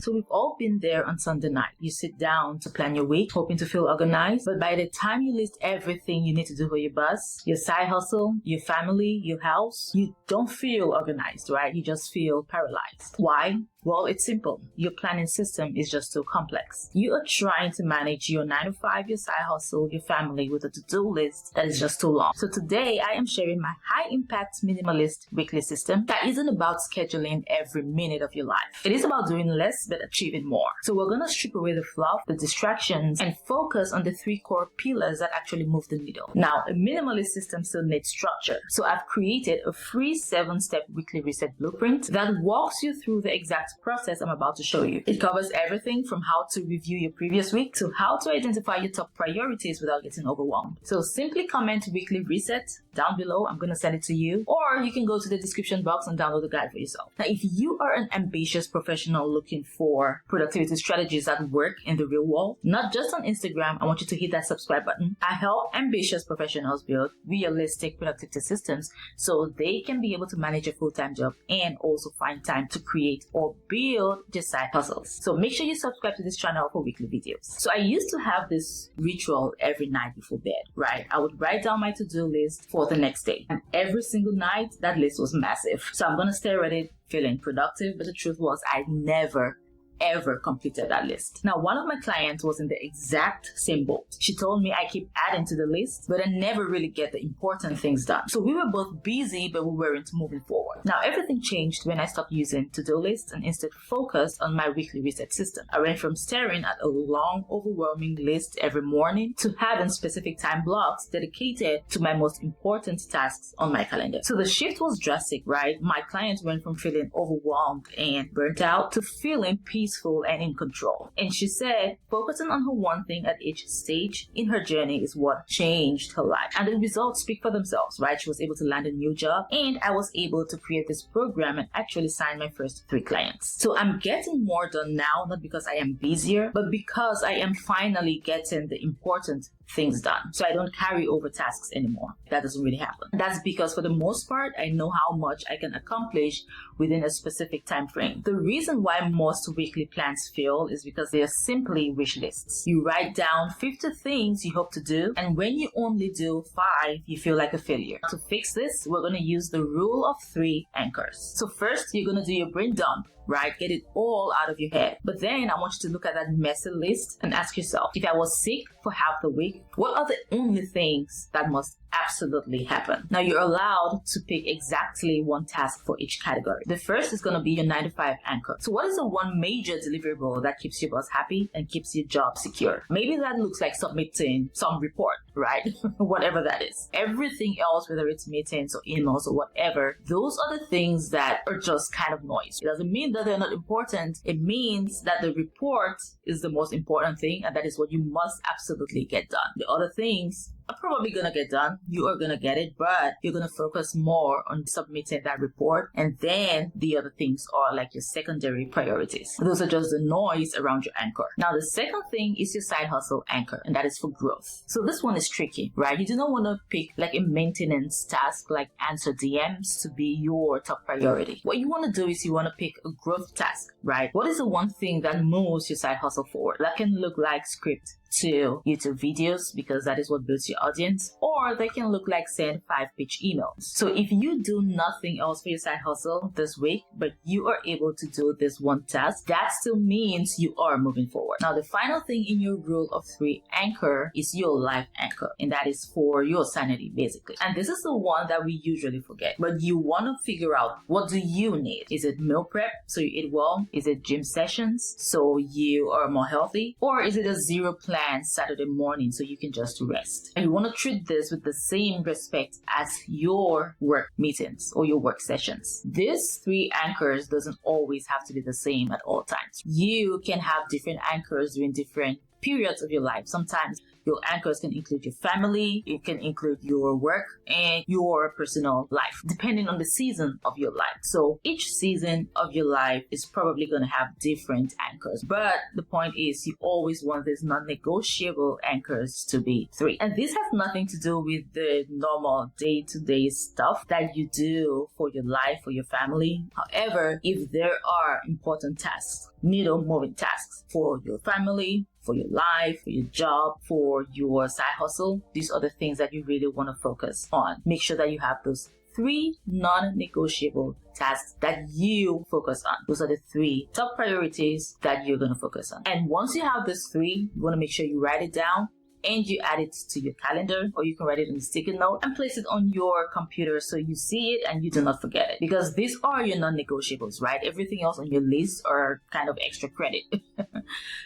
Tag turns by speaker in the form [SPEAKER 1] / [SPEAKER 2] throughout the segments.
[SPEAKER 1] So we've all been there on Sunday night. You sit down to plan your week, hoping to feel organized, but by the time you list everything you need to do for your boss, your side hustle, your family, your house, you don't feel organized, right? You just feel paralyzed. Why? Well, it's simple. Your planning system is just too complex. You are trying to manage your 9 to 5, your side hustle, your family with a to-do list that is just too long. So today I am sharing my high-impact minimalist weekly system that isn't about scheduling every minute of your life. It is about doing less but achieving more. So we're going to strip away the fluff, the distractions, and focus on the 3 core pillars that actually move the needle. Now, a minimalist system still needs structure. So I've created a free 7-step weekly reset blueprint that walks you through the exact process I'm about to show you. It covers everything from how to review your previous week to how to identify your top priorities without getting overwhelmed. So simply comment weekly reset down below. I'm going to send it to you, or you can go to the description box and download the guide for yourself. Now, if you are an ambitious professional looking for productivity strategies that work in the real world, not just on Instagram, I want you to hit that subscribe button. I help ambitious professionals build realistic productivity systems so they can be able to manage a full-time job and also find time to create or build their side hustles. So make sure you subscribe to this channel for weekly videos. So I used to have this ritual every night before bed, right? I would write down my to-do list for the next day. And every single night, that list was massive. So I'm going to stare at it feeling productive, but the truth was I never ever completed that list. Now, one of my clients was in the exact same boat. She told me I keep adding to the list, but I never really get the important things done. So we were both busy, but we weren't moving forward. Now, everything changed when I stopped using to-do lists and instead focused on my weekly reset system. I went from staring at a long, overwhelming list every morning to having specific time blocks dedicated to my most important tasks on my calendar. So the shift was drastic, right? My client went from feeling overwhelmed and burnt out to feeling peaceful and in control. And she said focusing on her one thing at each stage in her journey is what changed her life. And the results speak for themselves, right? She was able to land a new job, and I was able to create this program and actually sign my first 3 clients. So I'm getting more done now, not because I am busier, but because I am finally getting the important things done. So I don't carry over tasks anymore. That doesn't really happen. That's because for the most part, I know how much I can accomplish within a specific time frame. The reason why most weekly plans fail is because they are simply wish lists. You write down 50 things you hope to do, and when you only do 5, you feel like a failure. To fix this, we're going to use the rule of 3 anchors. So first, you're going to do your brain dump, right? Get it all out of your head. But then I want you to look at that messy list and ask yourself, if I was sick for half the week, what are the only things that must absolutely happen? Now, you're allowed to pick exactly 1 task for each category. The first is going to be your 9 to 5 anchor. So what is the one major deliverable that keeps your boss happy and keeps your job secure? Maybe that looks like submitting some report, right? Whatever that is. Everything else, whether it's meetings or emails or whatever, those are the things that are just kind of noise. It doesn't mean that they're not important. It means that the report is the most important thing, and that is what you must absolutely get done. The other things are probably going to get done. You are going to get it, but you're going to focus more on submitting that report. And then the other things are like your secondary priorities. Those are just the noise around your anchor. Now, the second thing is your side hustle anchor, and that is for growth. So this one is tricky, right? You do not want to pick like a maintenance task like answer DMs to be your top priority. What you want to do is you want to pick a growth task, right? What is the one thing that moves your side hustle forward? That can look like script to YouTube videos, because that is what builds your audience, or they can look like send 5-page emails. So if you do nothing else for your side hustle this week, but you are able to do this one task, that still means you are moving forward. Now, the final thing in your rule of 3 anchor is your life anchor, and that is for your sanity, basically. And this is the one that we usually forget, but you want to figure out, what do you need? Is it meal prep so you eat well? Is it gym sessions so you are more healthy? Or is it a zero plan Saturday morning so you can just rest? And you want to treat this with the same respect as your work meetings or your work sessions. These 3 anchors doesn't always have to be the same at all times. You can have different anchors during different periods of your life. Sometimes your anchors can include your family, it can include your work, and your personal life, depending on the season of your life. So each season of your life is probably going to have different anchors. But the point is, you always want these non-negotiable anchors to be 3. And this has nothing to do with the normal day-to-day stuff that you do for your life, for your family. However, if there are important tasks, needle-moving tasks for your family, for your life, for your job, for your side hustle, these are the things that you really want to focus on. Make sure that you have those 3 non-negotiable tasks that you focus on. Those are the 3 top priorities that you're going to focus on. And once you have these 3, you want to make sure you write it down and you add it to your calendar, or you can write it in a sticky note and place it on your computer so you see it and you do not forget it. Because these are your non-negotiables, right? Everything else on your list are kind of extra credit.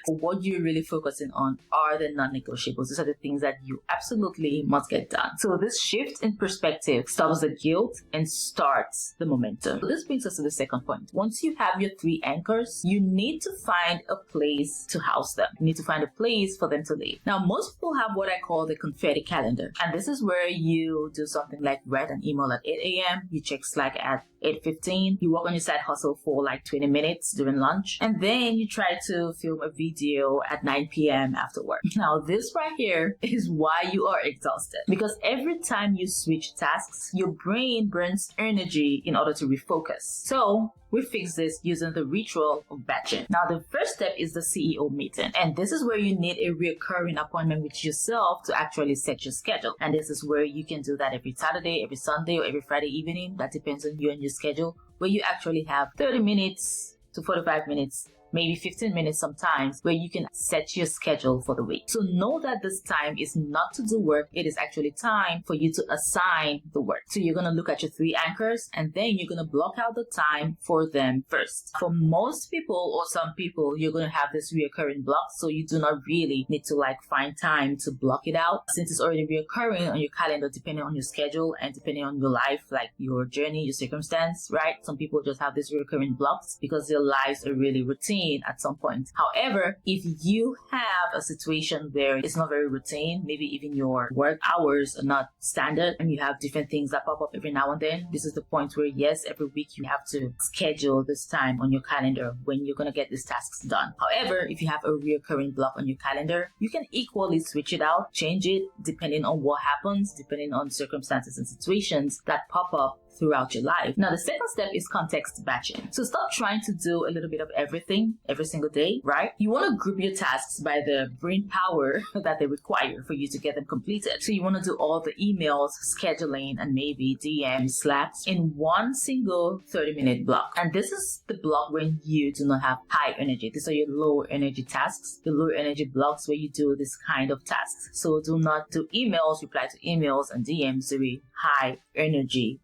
[SPEAKER 1] What you're really focusing on are the non-negotiables. These are the things that you absolutely must get done. So this shift in perspective stops the guilt and starts the momentum. So this brings us to the second point. Once you have your 3 anchors, you need to find a place to house them. You need to find a place for them to live. Now, most people have what I call the confetti calendar. And this is where you do something like write an email at 8 a.m., you check Slack at 8:15, you work on your side hustle for like 20 minutes during lunch, and then you try to film a video at 9 p.m. after work. Now, this right here is why you are exhausted. Because every time you switch tasks, your brain burns energy in order to refocus. So we fix this using the ritual of batching. Now, the first step is the CEO meeting. And this is where you need a recurring appointment with yourself to actually set your schedule. And this is where you can do that every Saturday, every Sunday, or every Friday evening. That depends on you and your schedule, where you actually have 30 minutes to 45 minutes, maybe 15 minutes sometimes, where you can set your schedule for the week. So know that this time is not to do work. It is actually time for you to assign the work. So you're going to look at your 3 anchors, and then you're going to block out the time for them first. For most people, or some people, you're going to have this reoccurring block. So you do not really need to like find time to block it out, since it's already reoccurring on your calendar, depending on your schedule and depending on your life, like your journey, your circumstance, right? Some people just have these reoccurring blocks because their lives are really routine at some point. However, if you have a situation where it's not very routine, maybe even your work hours are not standard and you have different things that pop up every now and then, this is the point where, yes, every week you have to schedule this time on your calendar when you're going to get these tasks done. However, if you have a recurring block on your calendar, you can equally switch it out, change it depending on what happens, depending on circumstances and situations that pop up throughout your life. Now, the second step is context batching. So stop trying to do a little bit of everything every single day, right? You want to group your tasks by the brain power that they require for you to get them completed. So you want to do all the emails, scheduling, and maybe DMs, Slacks in one single 30-minute block. And this is the block when you do not have high energy. These are your lower energy tasks, the lower energy blocks where you do this kind of tasks. So do not do emails, reply to emails and DMs during high energy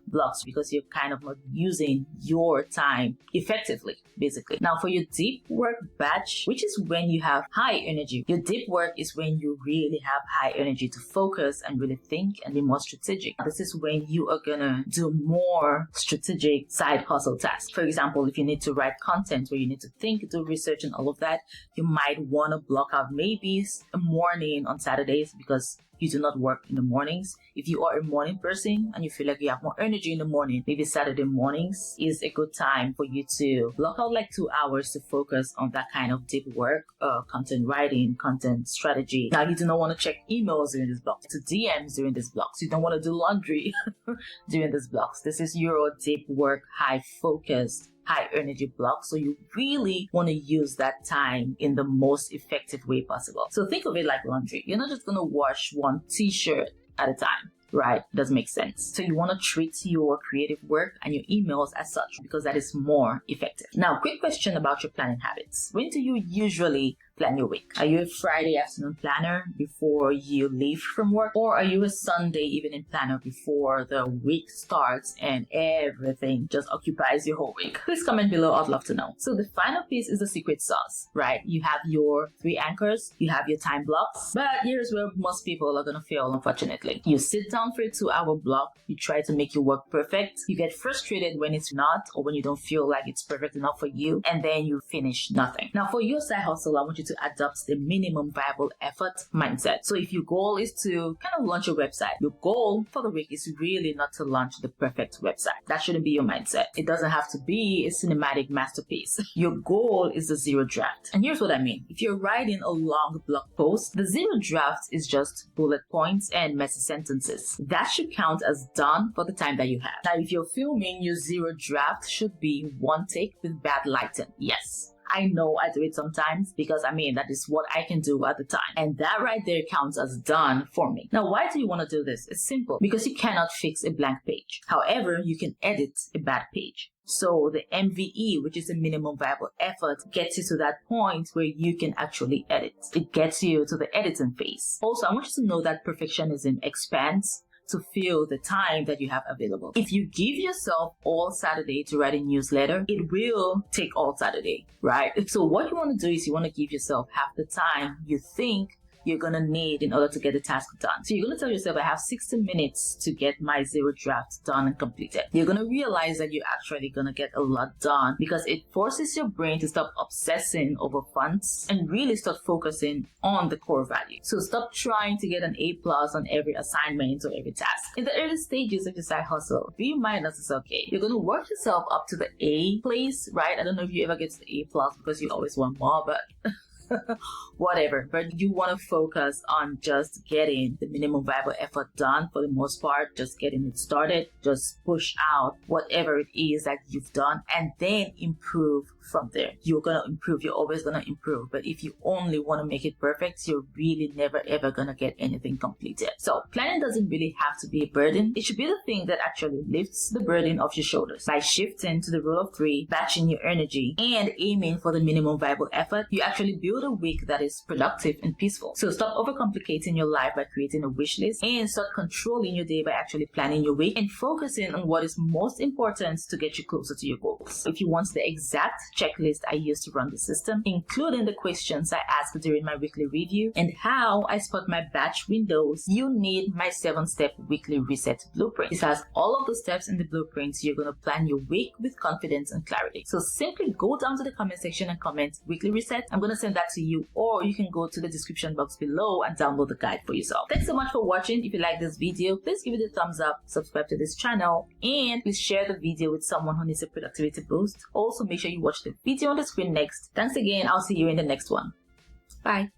[SPEAKER 1] blocks, because you're kind of not using your time effectively, basically. Now, for your deep work batch, which is when you have high energy, your deep work is when you really have high energy to focus and really think and be more strategic. This is when you are gonna do more strategic side hustle tasks. For example, if you need to write content where you need to think, do research and all of that, you might want to block out maybe a morning on Saturdays, because you do not work in the mornings. If you are a morning person and you feel like you have more energy in the morning, maybe Saturday mornings is a good time for you to block out like 2 hours to focus on that kind of deep work, content writing, content strategy. Now, you do not want to check emails during this block, to DMs during this blocks. You don't want to do laundry during this blocks. This is your deep work, high focus, high energy block. So you really want to use that time in the most effective way possible. So think of it like laundry. You're not just going to wash one t-shirt at a time, right? Doesn't make sense. So you want to treat your creative work and your emails as such, because that is more effective. Now, quick question about your planning habits. When do you usually plan your week? Are you a Friday afternoon planner before you leave from work? Or are you a Sunday evening planner before the week starts and everything just occupies your whole week? Please comment below. I'd love to know. So the final piece is the secret sauce, right? You have your 3 anchors, you have your time blocks, but here's where most people are going to fail, unfortunately. You sit down for a 2-hour block, you try to make your work perfect, you get frustrated when it's not, or when you don't feel like it's perfect enough for you, and then you finish nothing. Now, for your side hustle, I want you to to adopt the minimum viable effort mindset. So if your goal is to kind of launch a website, your goal for the week is really not to launch the perfect website. That shouldn't be your mindset. It doesn't have to be a cinematic masterpiece. Your goal is the zero draft. And here's what I mean. If you're writing a long blog post, the zero draft is just bullet points and messy sentences. That should count as done for the time that you have. Now, if you're filming, your zero draft should be one take with bad lighting. Yes, I know I do it sometimes because that is what I can do at the time. And that right there counts as done for me. Now, why do you want to do this? It's simple. Because you cannot fix a blank page. However, you can edit a bad page. So the MVE, which is the minimum viable effort, gets you to that point where you can actually edit. It gets you to the editing phase. Also, I want you to know that perfectionism expands to fill the time that you have available. If you give yourself all Saturday to write a newsletter, it will take all Saturday, right? So what you want to do is you want to give yourself half the time you think you're going to need in order to get the task done. So you're going to tell yourself, I have 60 minutes to get my zero draft done and completed. You're going to realize that you're actually going to get a lot done because it forces your brain to stop obsessing over fonts and really start focusing on the core value. So stop trying to get an A+ on every assignment or every task. In the early stages of your side hustle, be mindful, it's okay. You're going to work yourself up to the A place, right? I don't know if you ever get to the A+ because you always want more, but whatever, but you want to focus on just getting the minimum viable effort done for the most part, just getting it started, just push out whatever it is that you've done and then improve from there. You're going to improve. You're always going to improve. But if you only want to make it perfect, you're really never ever going to get anything completed. So planning doesn't really have to be a burden. It should be the thing that actually lifts the burden off your shoulders. By shifting to the rule of 3, batching your energy and aiming for the minimum viable effort, you actually build a week that is productive and peaceful. So stop overcomplicating your life by creating a wish list and start controlling your day by actually planning your week and focusing on what is most important to get you closer to your goals. If you want the exact checklist I use to run the system, including the questions I ask during my weekly review and how I spot my batch windows, you need my 7-step weekly reset blueprint. This has all of the steps in the blueprint so you're going to plan your week with confidence and clarity. So simply go down to the comment section and comment weekly reset. I'm going to send that to you, or you can go to the description box below and download the guide for yourself. Thanks so much for watching. If you like this video, please give it a thumbs up, subscribe to this channel, and please share the video with someone who needs a productivity boost. Also, make sure you watch the video on the screen next. Thanks again. I'll see you in the next one. Bye.